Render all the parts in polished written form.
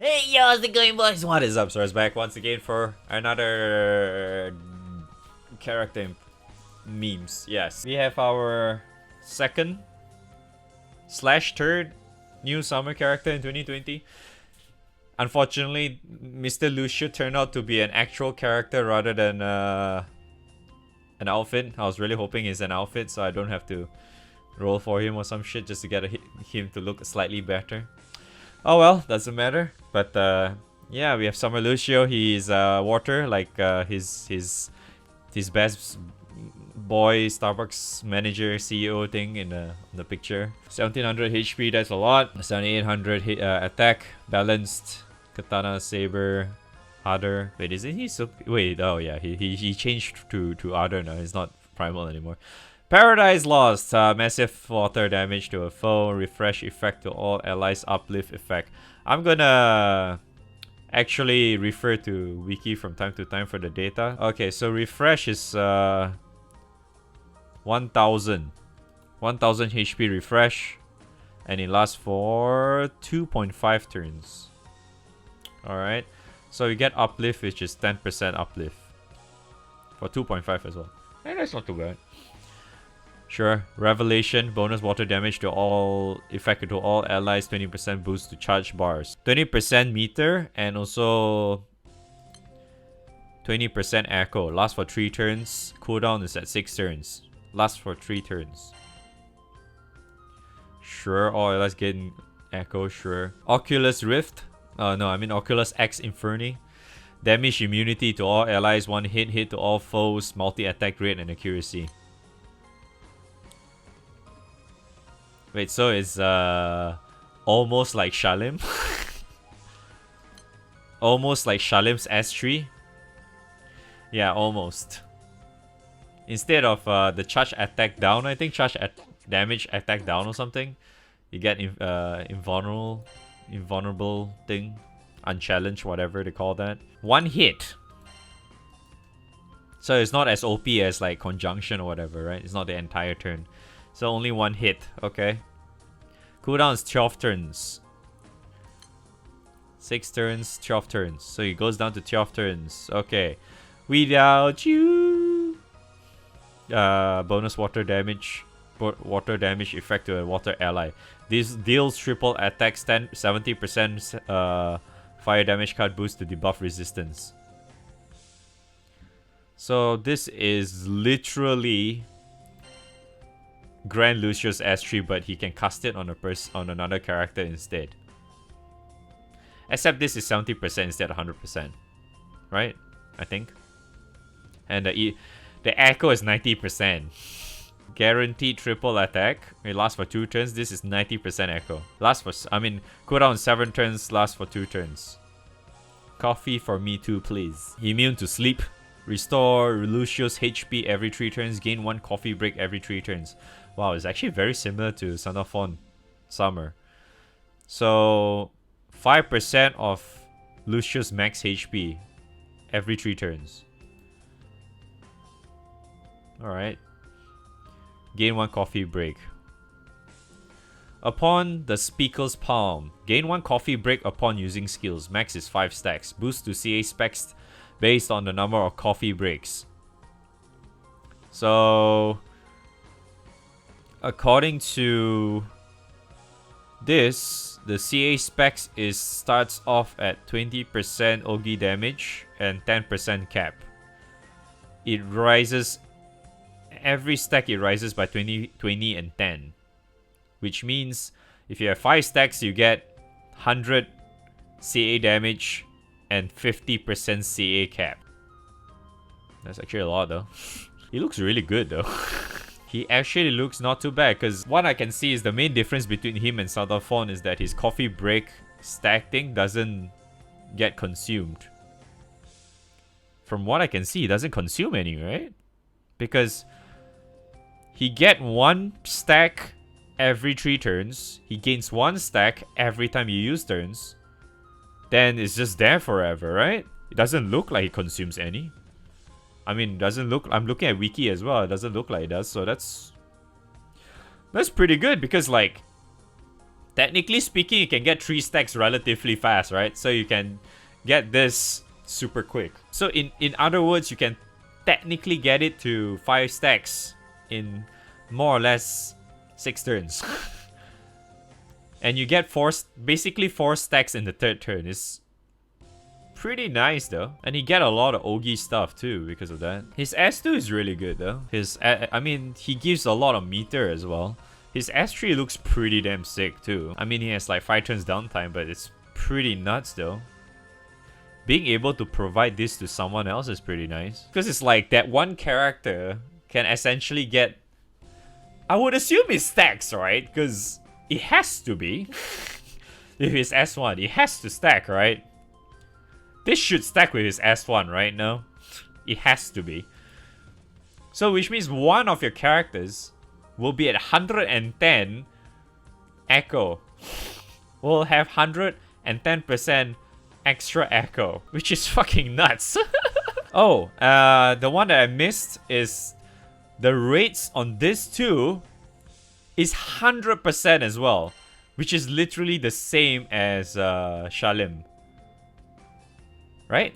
Hey, yo, how's it going, boys? What is up? Sora's back once again for another character memes. Yes, we have our second / third new summer character in 2020. Unfortunately, Mr. Lucio turned out to be an actual character rather than an outfit. I was really hoping it's an outfit so I don't have to roll for him or some shit just to get him to look slightly better. Oh well, doesn't matter. But yeah, we have Summer Lucio. He's water, like his best boy Starbucks manager CEO thing in the picture. 1700 HP, that's a lot. 7800 hit, attack, balanced, katana, saber, other. Wait, isn't he so? Wait, oh yeah, he changed to other now. He's not primal anymore. Paradise Lost, massive water damage to a foe, refresh effect to all allies, uplift effect. I'm gonna actually refer to wiki from time to time for the data. Okay, so refresh is 1000 HP refresh, and it lasts for 2.5 turns. Alright, so you get uplift, which is 10% uplift for 2.5 as well. And that's not too bad. Sure. Revelation, bonus water damage to all, effect to all allies, 20% boost to charge bars. 20% meter and also 20% echo. Lasts for 3 turns. Cooldown is at 6 turns. Lasts for 3 turns. Sure. All allies getting echo, sure. Oculus Rift. No, I mean Oculus X Inferni. Damage immunity to all allies, 1 hit to all foes, multi-attack rate and accuracy. Wait, so it's almost like Shalim? Almost like Shalim's S3? Yeah, almost. Instead of the charge attack down, I think charge damage attack down or something, you get invulnerable thing, unchallenged, whatever they call that. 1 hit. So it's not as OP as like conjunction or whatever, right? It's not the entire turn. So only 1 hit, okay. Cooldown is 12 turns. 6 turns, 12 turns. So it goes down to 12 turns. Okay. Without you. Bonus water damage. Water damage effect to a water ally. This deals triple attacks, 70% fire damage card boost to debuff resistance. So this is literally Grand Lucio's S3, but he can cast it on another character instead. Except this is 70% instead of 100%, right? I think. And the echo is 90%. Guaranteed triple attack. It lasts for 2 turns. This is 90% echo. Cooldown 7 turns. Lasts for 2 turns. Coffee for me too, please. Immune to sleep. Restore Lucio's HP every 3 turns. Gain 1 coffee break every 3 turns. Wow, it's actually very similar to Son of Fawn Summer. So 5% of Lucio's max HP every 3 turns. Alright. Gain 1 coffee break. Upon the Speaker's Palm. Gain 1 coffee break upon using skills. Max is 5 stacks. Boost to CA specs based on the number of coffee breaks. So according to this, the CA specs starts off at 20% Ogi damage and 10% cap. It rises every stack, it rises by 20, 20 and 10. Which means if you have 5 stacks, you get 100 CA damage and 50% CA cap. That's actually a lot though. He looks really good though. He actually looks not too bad, because what I can see is the main difference between him and Son of Fawn is that his coffee break stack thing doesn't get consumed. From what I can see, he doesn't consume any, right? Because he gets 1 stack every 3 turns. He gains 1 stack every time you use turns. Then it's just there forever, right? It doesn't look like he consumes any. I mean, doesn't look. I'm looking at wiki as well. It doesn't look like it does. So that's pretty good, because like technically speaking, you can get 3 stacks relatively fast, right? So you can get this super quick. So in other words, you can technically get it to 5 stacks in more or less 6 turns. And you get basically 4 stacks in the 3rd turn. It's pretty nice though. And you get a lot of Ogi stuff too because of that. His S2 is really good though. I mean, he gives a lot of meter as well. His S3 looks pretty damn sick too. I mean, he has like 5 turns downtime, but it's pretty nuts though. Being able to provide this to someone else is pretty nice. Because it's like that one character can essentially get... I would assume it stacks, right? Because it has to be. If it's S1, it has to stack, right? This should stack with his S1, right? No? It has to be. So which means one of your characters will be at 110 echo. Will have 110% extra echo, which is fucking nuts. Oh, the one that I missed is the rates on this too is 100% as well, which is literally the same as Shalim. Right?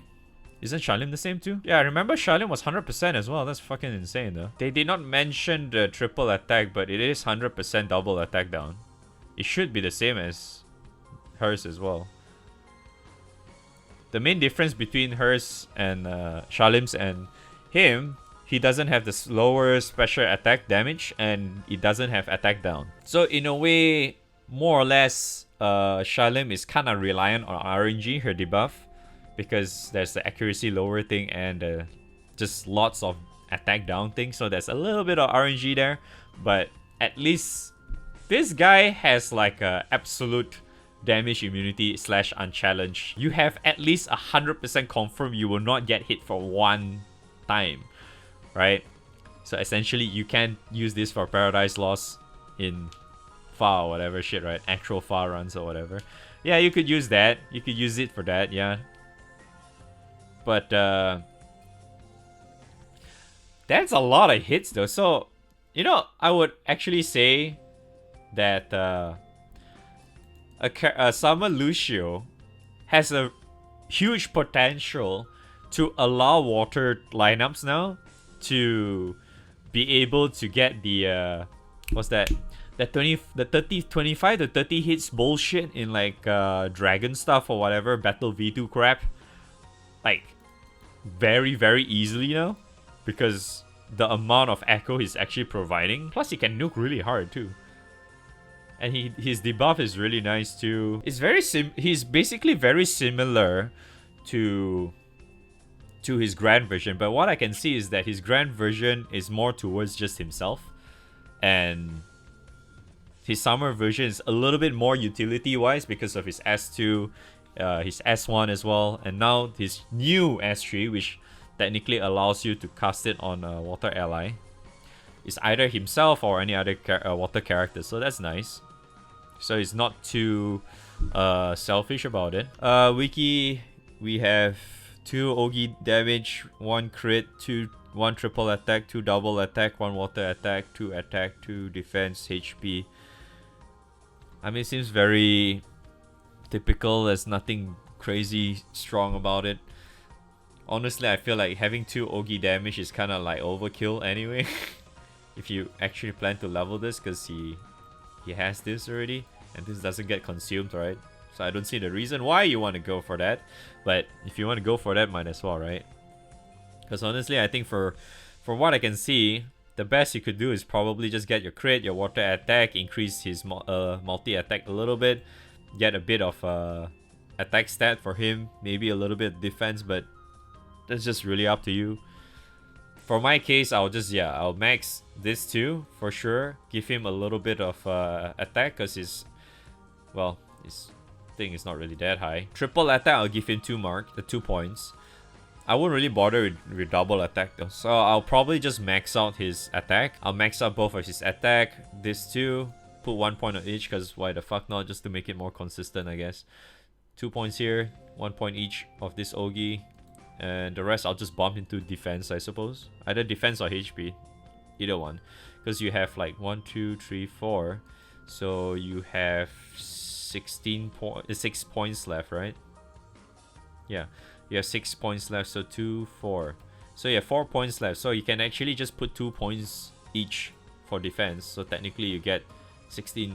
Isn't Shalim the same too? Yeah, I remember Shalim was 100% as well. That's fucking insane though. They did not mention the triple attack, but it is 100% double attack down. It should be the same as hers as well. The main difference between hers and Shalim's and him, he doesn't have the slower special attack damage and it doesn't have attack down. So in a way, more or less, Shalim is kind of reliant on RNG, her debuff, because there's the accuracy lower thing and just lots of attack down thing. So there's a little bit of RNG there, but at least this guy has like a absolute damage immunity / unchallenged. You have at least 100% confirm you will not get hit for one time, right? So essentially you can use this for Paradise Lost in FAR or whatever shit, right? Actual FAR runs or whatever. Yeah, you could use that. You could use it for that, yeah. But that's a lot of hits though. So, you know, I would actually say that Summer Lucio has a huge potential to allow water lineups now to be able to get the what's that? The 25 to 30 hits bullshit in like dragon stuff or whatever, battle V2 crap. Like very, very easily now. Because the amount of echo he's actually providing. Plus he can nuke really hard too. And his debuff is really nice too. It's very he's basically very similar to his grand version, but what I can see is that his grand version is more towards just himself, and his summer version is a little bit more utility wise because of his S2, his S1 as well, and now his new S3, which technically allows you to cast it on a water ally. It's either himself or any other water character, so that's nice. So he's not too selfish about it. Wiki, we have 2 Ogi damage, 1 crit, 1 triple attack, 2 double attack, 1 water attack, 2 attack, 2 defense, HP. I mean, it seems very typical. There's nothing crazy strong about it. Honestly, I feel like having 2 Ogi damage is kind of like overkill anyway. If you actually plan to level this, because he has this already and this doesn't get consumed, right? So I don't see the reason why you want to go for that, but if you want to go for that, might as well, right? Because honestly, I think for what I can see, the best you could do is probably just get your crit, your water attack, increase his multi-attack a little bit, get a bit of attack stat for him, maybe a little bit of defense, but that's just really up to you. For my case, I'll max this too, for sure. Give him a little bit of attack, because his thing is not really that high. Triple attack, I'll give him 2 points. I won't really bother with double attack though. So I'll probably just max out his attack. I'll max out both of his attack, this too. Put 1 point on each, because why the fuck not, just to make it more consistent, I guess. 2 points here, 1 point each of this Ogi. And the rest I'll just bump into defense, I suppose. Either defense or HP. Either one. Because you have like 1, 2, 3, 4. So you have 6 points left, right? Yeah, you have 6 points left, so 2, 4. So you have 4 points left, so you can actually just put 2 points each for defense. So technically you get 16%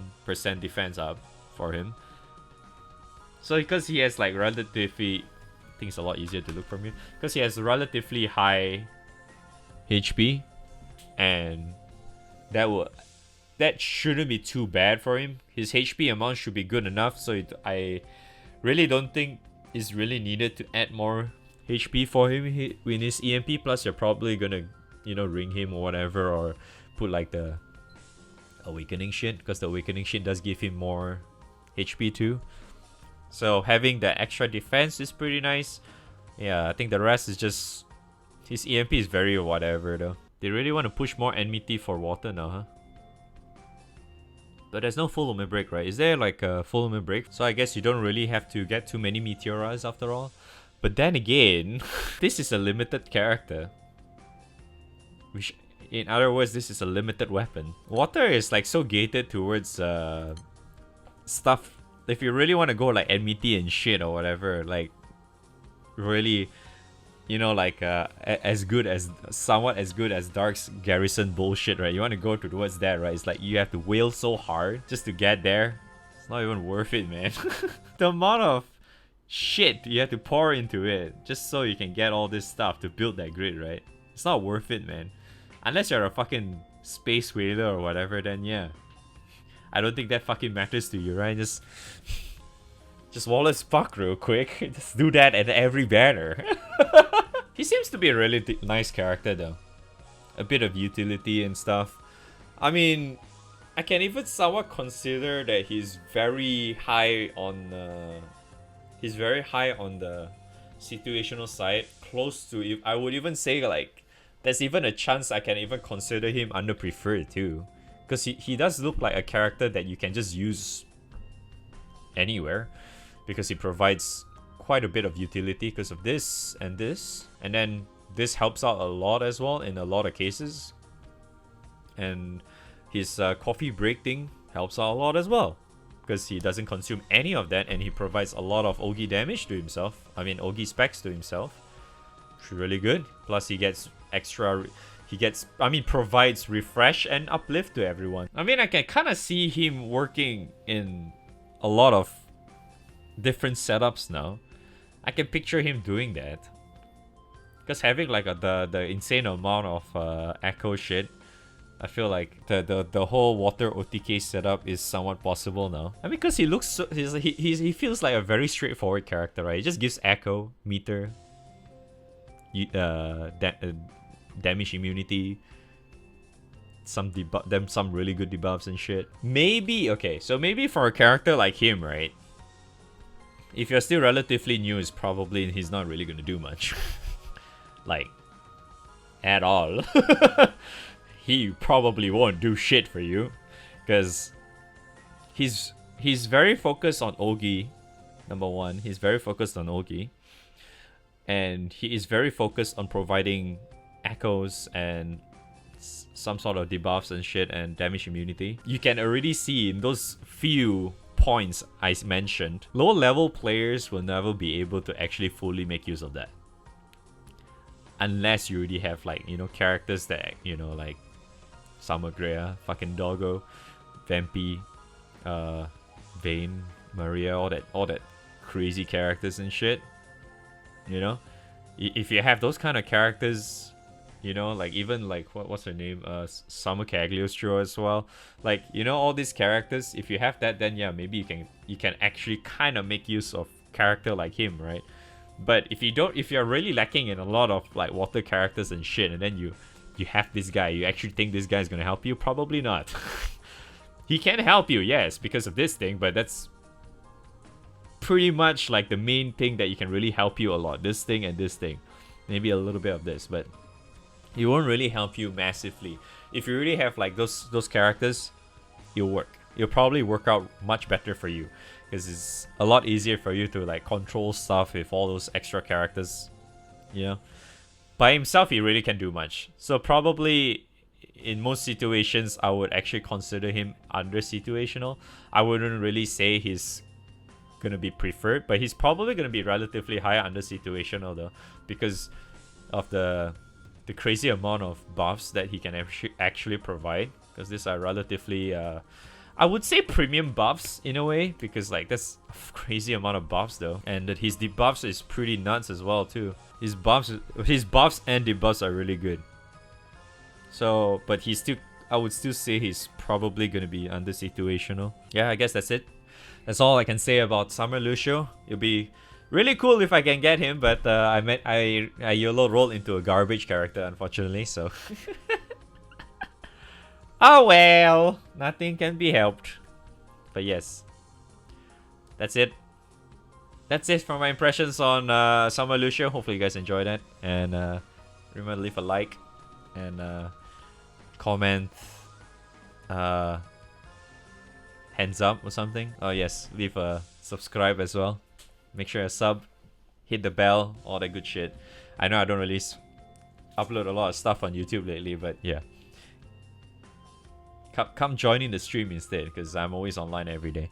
defense up for him. So because he has like relatively, I think it's a lot easier to look from here, because he has relatively high HP, and that shouldn't be too bad for him. His HP amount should be good enough, so I really don't think it's really needed to add more HP for him in his EMP. Plus you're probably gonna, you know, ring him or whatever, or put like the awakening shit, because the awakening shit does give him more HP too. So having the extra defense is pretty nice. Yeah, I think the rest is just, his EMP is very whatever though. They really want to push more enmity for water now, huh? But there's no full limit break, right? Is there like a full limit break? So I guess you don't really have to get too many meteorites after all. But then again, this is a limited character. Which, in other words, this is a limited weapon. Water is like so gated towards stuff. If you really want to go like enmity and shit or whatever, like really, you know, like somewhat as good as Dark's garrison bullshit, right? You want to go towards that, right? It's like you have to wail so hard just to get there. It's not even worth it, man. The amount of shit you have to pour into it just so you can get all this stuff to build that grid, right? It's not worth it, man. Unless you're a fucking space whaler or whatever, then yeah. I don't think that fucking matters to you, right? Just wall as fuck real quick. Just do that at every banner. He seems to be a really nice character though. A bit of utility and stuff. I mean, I can even somewhat consider that he's very high on the situational side. Close to, I would even say like, there's even a chance I can even consider him under preferred too. Because he does look like a character that you can just use anywhere. Because he provides quite a bit of utility because of this. And then this helps out a lot as well in a lot of cases. And his coffee break thing helps out a lot as well. Because he doesn't consume any of that, and he provides a lot of Ogi damage to himself. I mean, Ogi specs to himself. Which is really good. Plus he gets extra... provides refresh and uplift to everyone. I mean, I can kind of see him working in a lot of different setups now. I can picture him doing that. Because having like the insane amount of echo shit, I feel like the whole water OTK setup is somewhat possible now. I mean, because he looks so, he feels like a very straightforward character, right? He just gives echo, meter, damage immunity, some really good debuffs and shit. Maybe, okay, so maybe for a character like him, right? If you're still relatively new, he's not really gonna do much. Like, at all. He probably won't do shit for you. Because he's very focused on Ogi. Number one, he's very focused on Ogi. And he is very focused on providing echoes and some sort of debuffs and shit and damage immunity. You can already see in those few points I mentioned, low level players will never be able to actually fully make use of that. Unless you already have like, you know, characters that, you know, like Summer Grea, fucking Doggo, Vampy, Vayne, Maria, all that crazy characters and shit. You know? If you have those kind of characters, you know, like even like what's her name, Summer Cagliostro as well, like, you know, all these characters, if you have that, then yeah, maybe you can actually kind of make use of character like him, right? But if you're really lacking in a lot of like water characters and shit, and then you have this guy, you actually think this guy is gonna help you? Probably not. He can help you, yes, because of this thing, but that's pretty much like the main thing that you can really help you a lot. This thing and this thing, maybe a little bit of this, but it won't really help you massively. If you really have like those characters, it'll probably work out much better for you, because it's a lot easier for you to like control stuff with all those extra characters. You know, by himself he really can't do much. So probably in most situations, I would actually consider him under situational. I wouldn't really say he's gonna be preferred, but he's probably gonna be relatively high under situational though, because of the crazy amount of buffs that he can actually provide. Because these are relatively, I would say premium buffs in a way, because like that's a crazy amount of buffs though, and that his debuffs is pretty nuts as well too. His buffs and debuffs are really good. So, but he's still, I would still say he's probably gonna be under situational. Yeah, I guess that's it. That's all I can say about Summer Lucio. It'll be really cool if I can get him, but I YOLO rolled into a garbage character unfortunately. So, oh well, nothing can be helped. But yes, that's it. That's it for my impressions on Summer Lucio. Hopefully you guys enjoyed it, and remember to leave a like and comment, hands up or something. Oh yes, leave a subscribe as well. Make sure you sub, hit the bell, all that good shit. I know I don't really upload a lot of stuff on YouTube lately, but yeah. Come join in the stream instead, because I'm always online every day.